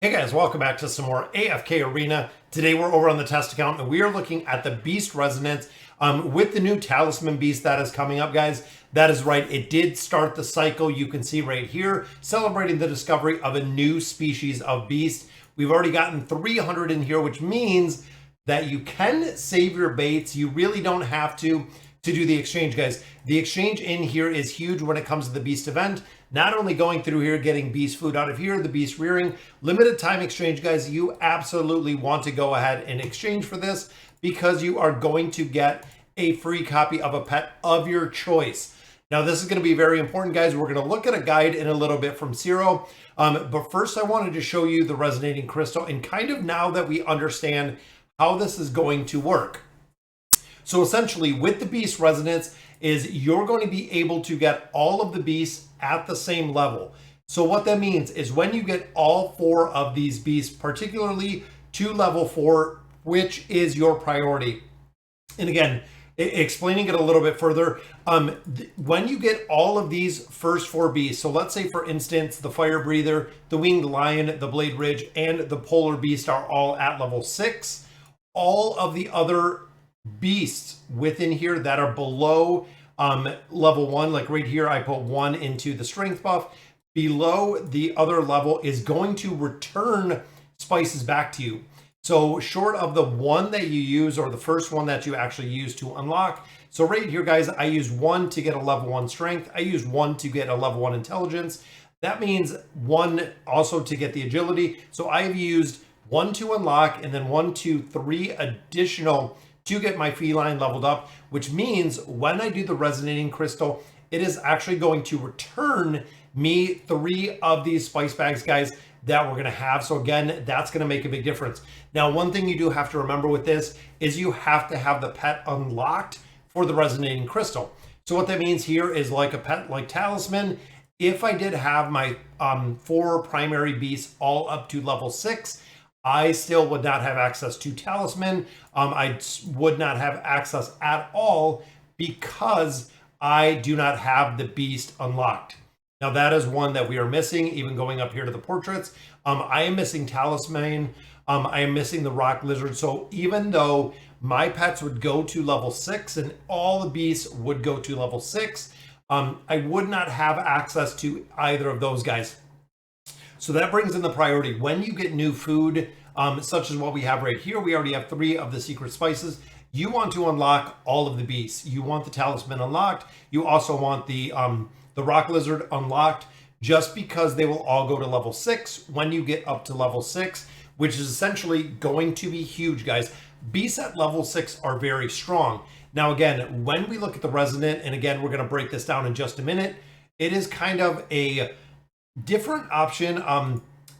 Hey guys, welcome back to some more AFK Arena. Today we're over on the test account and we are looking at the Beast Resonance with the new Talisman Beast that is coming up, guys. That is right, it did start the cycle. You can see right here, celebrating the discovery of a new species of beast. We've already gotten 300 in here, which means that you can save your baits. You really don't have to do the exchange, guys. The exchange in here is huge when it comes to the beast event. Not only going through here, getting beast food out of here, the beast rearing, limited time exchange, guys. You absolutely want to go ahead and exchange for this because you are going to get a free copy of a pet of your choice. Now, this is going to be very important, guys. We're going to look at a guide in a little bit from Zero. But first, I wanted to show you the resonating crystal and kind of now that we understand how this is going to work. So essentially, with the Beast Resonance is you're going to be able to get all of the beasts at the same level. So what that means is when you get all 4 of these beasts, particularly to level 4, which is your priority. And again, explaining it a little bit further, when you get all of these first 4 beasts, so let's say for instance, the Fire Breather, the Winged Lion, the Blade Ridge, and the Polar Beast are all at level 6, all of the other beasts within here that are below level 1, like right here I put 1 into the strength buff, below the other level is going to return spices back to you. So short of the one that you use or the first one that you actually use to unlock. So right here, guys, I use 1 to get a level 1 strength. I use 1 to get a level 1 intelligence. That means 1 also to get the agility. So I've used 1 to unlock and then 1, 2, 3 additional to get my feline leveled up, which means when I do the resonating crystal, it is actually going to return me 3 of these spice bags, guys, that we're going to have. So again, that's going to make a big difference. Now, one thing you do have to remember with this is you have to have the pet unlocked for the resonating crystal. So what that means here is like a pet like Talisman, if I did have my 4 primary beasts all up to level 6, I still would not have access to Talisman. I would not have access at all because I do not have the beast unlocked. Now that is one that we are missing, even going up here to the portraits. I am missing Talisman. I am missing the Rock Lizard. So even though my pets would go to level 6 and all the beasts would go to level 6, I would not have access to either of those guys. So that brings in the priority. When you get new food, such as what we have right here, we already have 3 of the secret spices. You want to unlock all of the beasts. You want the Talisman unlocked. You also want the Rock Lizard unlocked, just because they will all go to level 6 when you get up to level 6, which is essentially going to be huge, guys. Beasts at level 6 are very strong. Now, again, when we look at the Resonant, and again, we're going to break this down in just a minute, it is kind of a different option,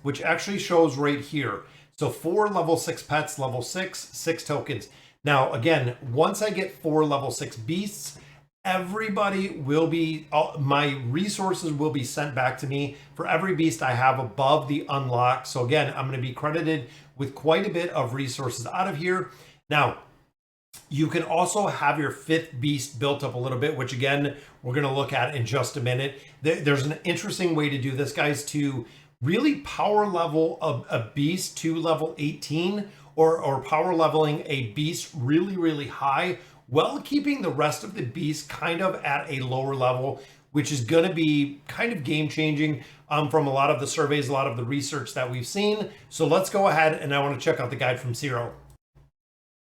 which actually shows right here. So 4 level 6 pets, level 6, 6 tokens. Now, again, once I get 4 level 6 beasts, everybody will be, my resources will be sent back to me for every beast I have above the unlock. So again, I'm going to be credited with quite a bit of resources out of here. Now, you can also have your 5th beast built up a little bit, which again, we're going to look at in just a minute. There's an interesting way to do this, guys, to really power level a beast to level 18 or power leveling a beast really, really high while keeping the rest of the beasts kind of at a lower level, which is going to be kind of game changing from a lot of the surveys, a lot of the research that we've seen. So let's go ahead and I want to check out the guide from Zero.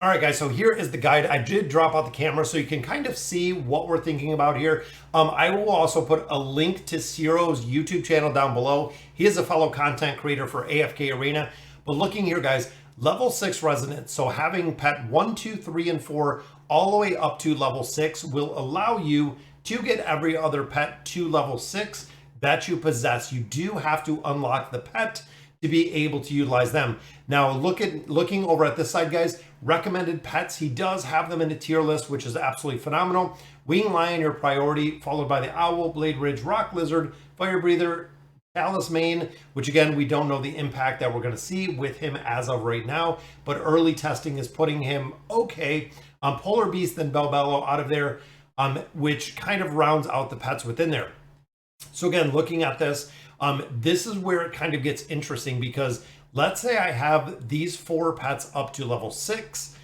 All right, guys, so here is the guide. I did drop out the camera so you can kind of see what we're thinking about here. I will also put a link to Zero's YouTube channel down below. He is a fellow content creator for AFK Arena. But looking here, guys, level 6 Resonance. So having pet 1, 2, 3, and 4 all the way up to level 6 will allow you to get every other pet to level 6 that you possess. You do have to unlock the pet to be able to utilize them. Now, looking over at this side, guys, recommended pets, he does have them in a tier list, which is absolutely phenomenal. Winged Lion, your priority, followed by the Owl, Blade Ridge, Rock Lizard, Fire Breather, Talisman, which again, we don't know the impact that we're going to see with him as of right now, but early testing is putting him okay. Polar Beast, then Belbello out of there, which kind of rounds out the pets within there. So again, looking at this, this is where it kind of gets interesting because let's say I have these 4 pets up to level 6.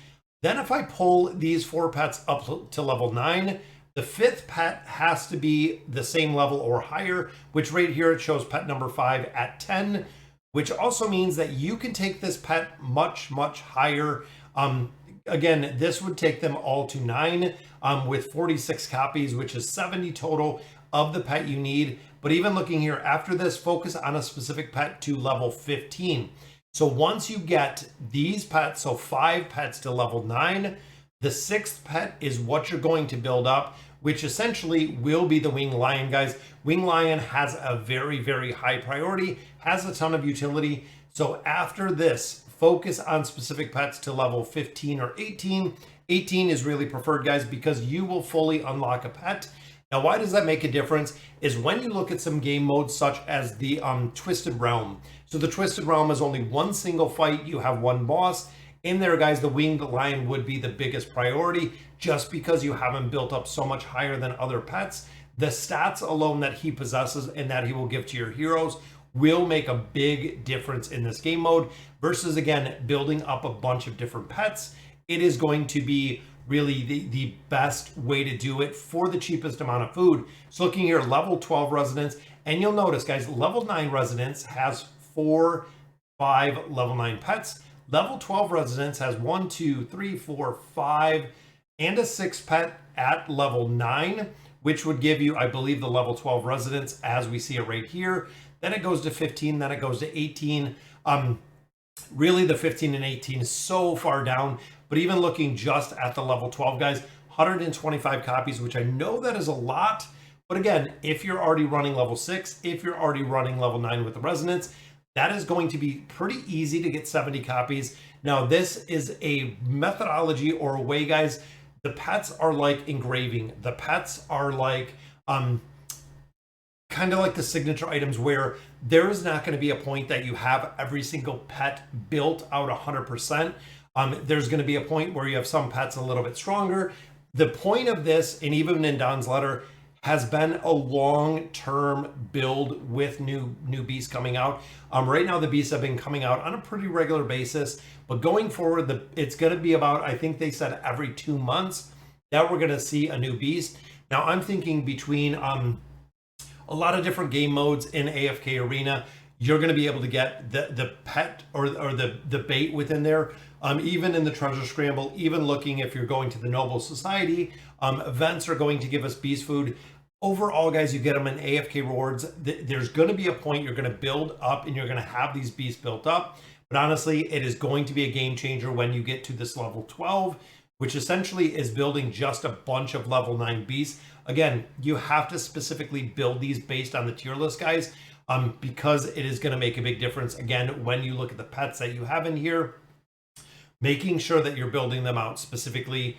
Then if I pull these 4 pets up to level 9, the 5th pet has to be the same level or higher, which right here it shows pet number 5 at 10, which also means that you can take this pet much, much higher. Again, this would take them all to 9 with 46 copies, which is 70 total of the pet you need. But even looking here after this, focus on a specific pet to level 15. So once you get these pets, so 5 pets to level 9, the 6th pet is what you're going to build up, which essentially will be the winged lion, guys. Winged lion has a very, very high priority, has a ton of utility. So after this, focus on specific pets to level 15 or 18. 18 is really preferred, guys, because you will fully unlock a pet. Now, why does that make a difference? Is when you look at some game modes such as the Twisted Realm. So the Twisted Realm is only one single fight. You have one boss. In there, guys, the winged lion would be the biggest priority just because you have him built up so much higher than other pets. The stats alone that he possesses and that he will give to your heroes will make a big difference in this game mode versus, again, building up a bunch of different pets. It is going to be really the best way to do it for the cheapest amount of food. So looking here, level 12 residents, and you'll notice, guys, level 9 residents has 4, 5 level 9 pets. Level 12 residents has 1, 2, 3, 4, 5, and a 6 pet at level 9, which would give you, I believe, the level 12 residents as we see it right here. Then it goes to 15, then it goes to 18. Really, the 15 and 18 is so far down, but even looking just at the level 12, guys, 125 copies, which I know that is a lot. But again, if you're already running level 6, if you're already running level 9 with the resonance, that is going to be pretty easy to get 70 copies. Now, this is a methodology or a way, guys. The pets are like engraving. The pets are like kind of like the signature items where there is not going to be a point that you have every single pet built out 100%. There's going to be a point where you have some pets a little bit stronger. The point of this, and even in Don's letter, has been a long-term build with new beasts coming out. Right now, the beasts have been coming out on a pretty regular basis, but going forward, it's going to be about, I think they said every 2 months that we're going to see a new beast. Now, I'm thinking between a lot of different game modes in AFK Arena, you're going to be able to get the pet or the bait within there. Even in the treasure scramble, even looking if you're going to the Noble Society, events are going to give us beast food. Overall, guys, you get them in AFK rewards. There's going to be a point you're going to build up and you're going to have these beasts built up. But honestly, it is going to be a game changer when you get to this level 12, which essentially is building just a bunch of level 9 beasts. Again, you have to specifically build these based on the tier list, guys, because it is going to make a big difference. Again, when you look at the pets that you have in here, making sure that you're building them out specifically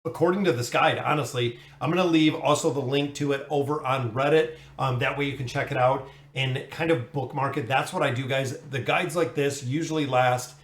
according to this guide. Honestly, I'm going to leave also the link to it over on Reddit. That way you can check it out and kind of bookmark it. That's what I do, guys. The guides like this usually last,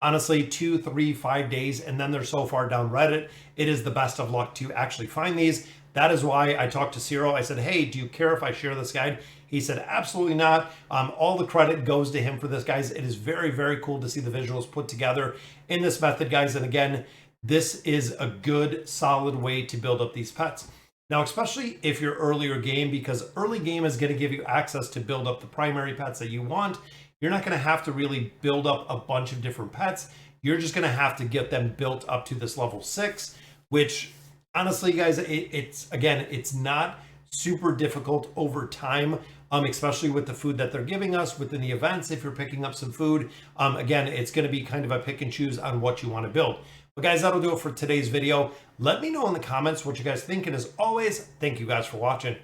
honestly, 2, 3, 5 days, and then they're so far down Reddit, it is the best of luck to actually find these. That is why I talked to Ciro. I said, hey, do you care if I share this guide? He said, absolutely not. All the credit goes to him for this, guys. It is very, very cool to see the visuals put together in this method, guys. And again, this is a good, solid way to build up these pets. Now, especially if you're earlier game, because early game is going to give you access to build up the primary pets that you want. You're not going to have to really build up a bunch of different pets. You're just going to have to get them built up to this level 6, which honestly, guys, it's not super difficult over time, especially with the food that they're giving us within the events. If you're picking up some food, again, it's going to be kind of a pick and choose on what you want to build. But guys, that'll do it for today's video. Let me know in the comments what you guys think. And as always, thank you guys for watching.